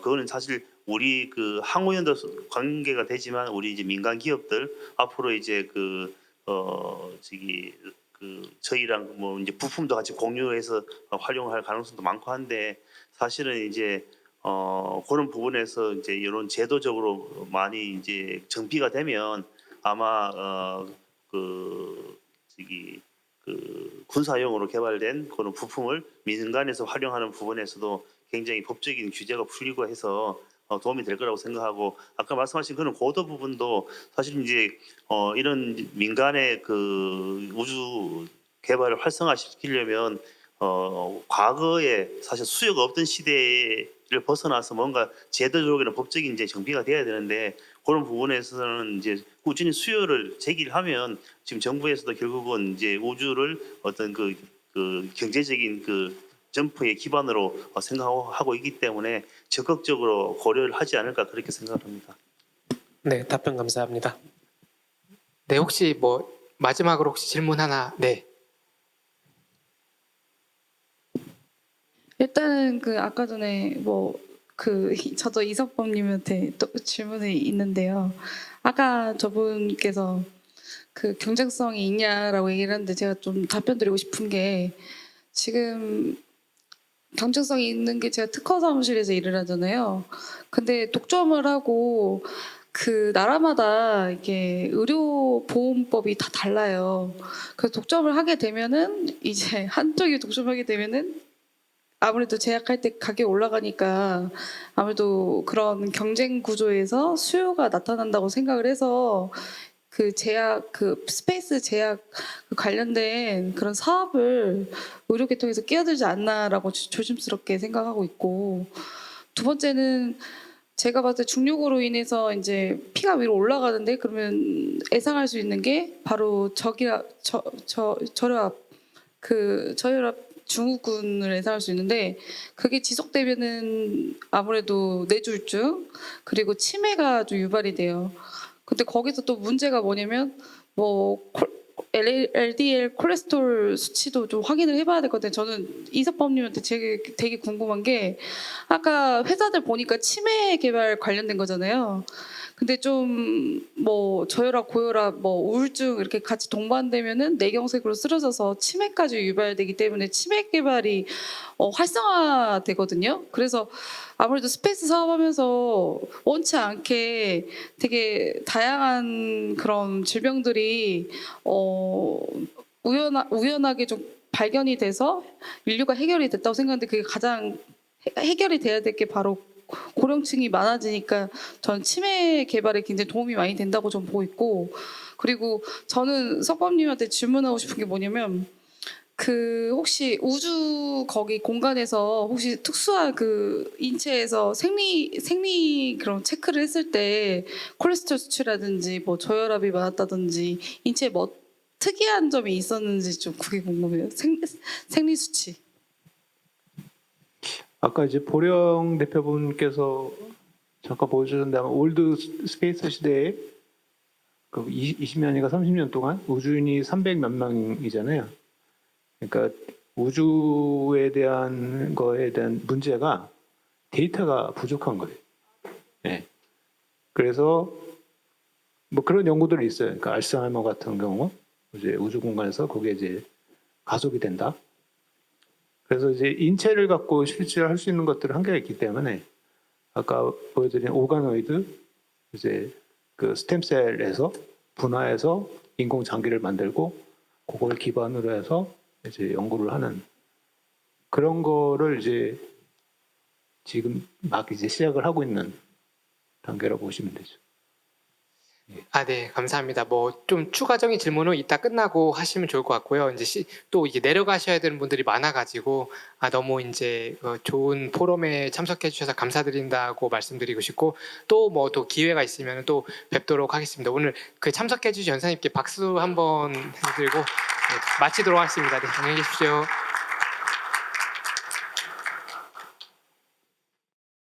그거는 사실 우리 그 항우연도 관계가 되지만 우리 이제 민간 기업들 앞으로 이제 저희랑 뭐 이제 부품도 같이 공유해서 활용할 가능성도 많고 한데 사실은 이제 그런 부분에서 이제 이런 제도적으로 많이 이제 정비가 되면 아마 군사용으로 개발된 그런 부품을 민간에서 활용하는 부분에서도 굉장히 법적인 규제가 풀리고 해서 도움이 될 거라고 생각하고 아까 말씀하신 그런 고도 부분도 사실 이제 이런 민간의 그 우주 개발을 활성화시키려면 과거에 사실 수요가 없던 시대를 벗어나서 뭔가 제도적이나 법적인 이제 정비가 돼야 되는데 그런 부분에서는 이제 꾸준히 수요를 제기를 하면 지금 정부에서도 결국은 이제 우주를 어떤 그 경제적인 그 점프의 기반으로 생각하고 있기 때문에 적극적으로 고려를 하지 않을까 그렇게 생각합니다. 네, 답변 감사합니다. 네, 혹시 뭐 마지막으로 혹시 질문 하나. 네. 일단은 그 아까 전에 저도 이석범님한테 또 질문이 있는데요. 아까 저분께서 그 경쟁성이 있냐라고 얘기를 하는데 제가 좀 답변 드리고 싶은 게 지금 경쟁성이 있는 게 제가 특허 사무실에서 일을 하잖아요. 근데 독점을 하고 그 나라마다 이게 의료 보험법이 다 달라요. 그래서 독점을 하게 되면은 이제 한쪽이 독점하게 되면은 아무래도 제약할 때 가격이 올라가니까 아무래도 그런 경쟁 구조에서 수요가 나타난다고 생각을 해서 그 제약 그 스페이스 제약 관련된 그런 사업을 의료 계통에서 끼어들지 않나라고 조심스럽게 생각하고 있고, 두 번째는 제가 봤을 때 중력으로 인해서 이제 피가 위로 올라가는데 그러면 예상할 수 있는 게 바로 저혈압 증후군을 예상할 수 있는데, 그게 지속되면은 아무래도 뇌졸중 그리고 치매가 좀 유발이 돼요. 근데 거기서 또 문제가 뭐냐면 뭐 LDL 콜레스테롤 수치도 좀 확인을 해봐야 될 것 같아요. 저는 이석범님한테 되게 궁금한 게, 아까 회사들 보니까 치매 개발 관련된 거잖아요. 근데 좀 뭐 저혈압, 고혈압, 뭐 우울증 이렇게 같이 동반되면은 뇌경색으로 쓰러져서 치매까지 유발되기 때문에 치매 개발이 활성화되거든요. 그래서 아무래도 스페이스 사업하면서 원치 않게 되게 다양한 그런 질병들이 우연하게 좀 발견이 돼서 인류가 해결이 됐다고 생각하는데, 그게 가장 해결이 돼야 될 게 바로 고령층이 많아지니까 저는 치매 개발에 굉장히 도움이 많이 된다고 좀 보고 있고, 그리고 저는 석범님한테 질문하고 싶은 게 뭐냐면, 그 혹시 우주 거기 공간에서 혹시 특수한 그 인체에서 생리 그런 체크를 했을 때 콜레스테롤 수치라든지 뭐 저혈압이 많았다든지 인체에 뭐 특이한 점이 있었는지 좀 그게 궁금해요. 생리 수치. 아까 이제 보령 대표분께서 잠깐 보여주셨는데, 아마 올드 스페이스 시대에 그 20년인가 30년 동안 우주인이 300몇 명이잖아요. 그러니까 우주에 대한 거에 대한 문제가 데이터가 부족한 거예요. 네. 그래서 뭐 그런 연구들이 있어요. 그러니까 알츠하이머 같은 경우 이제 우주 공간에서 그게 이제 가속이 된다. 그래서 이제 인체를 갖고 실제 할 수 있는 것들은 한계가 있기 때문에 아까 보여드린 오가노이드 이제 그 스템셀에서 분화해서 인공 장기를 만들고 그걸 기반으로 해서 이제 연구를 하는 그런 거를 이제 지금 막 이제 시작을 하고 있는 단계라고 보시면 되죠. 네, 감사합니다. 뭐 좀 추가적인 질문은 이따 끝나고 하시면 좋을 것 같고요. 이제 또 이제 내려가셔야 되는 분들이 많아가지고 너무 이제 좋은 포럼에 참석해 주셔서 감사드린다고 말씀드리고 싶고, 또 뭐 또 기회가 있으면 또 뵙도록 하겠습니다. 오늘 그 참석해 주신 연사님께 박수 한번 해드리고 마치도록 하겠습니다. 네, 안녕히 계십시오.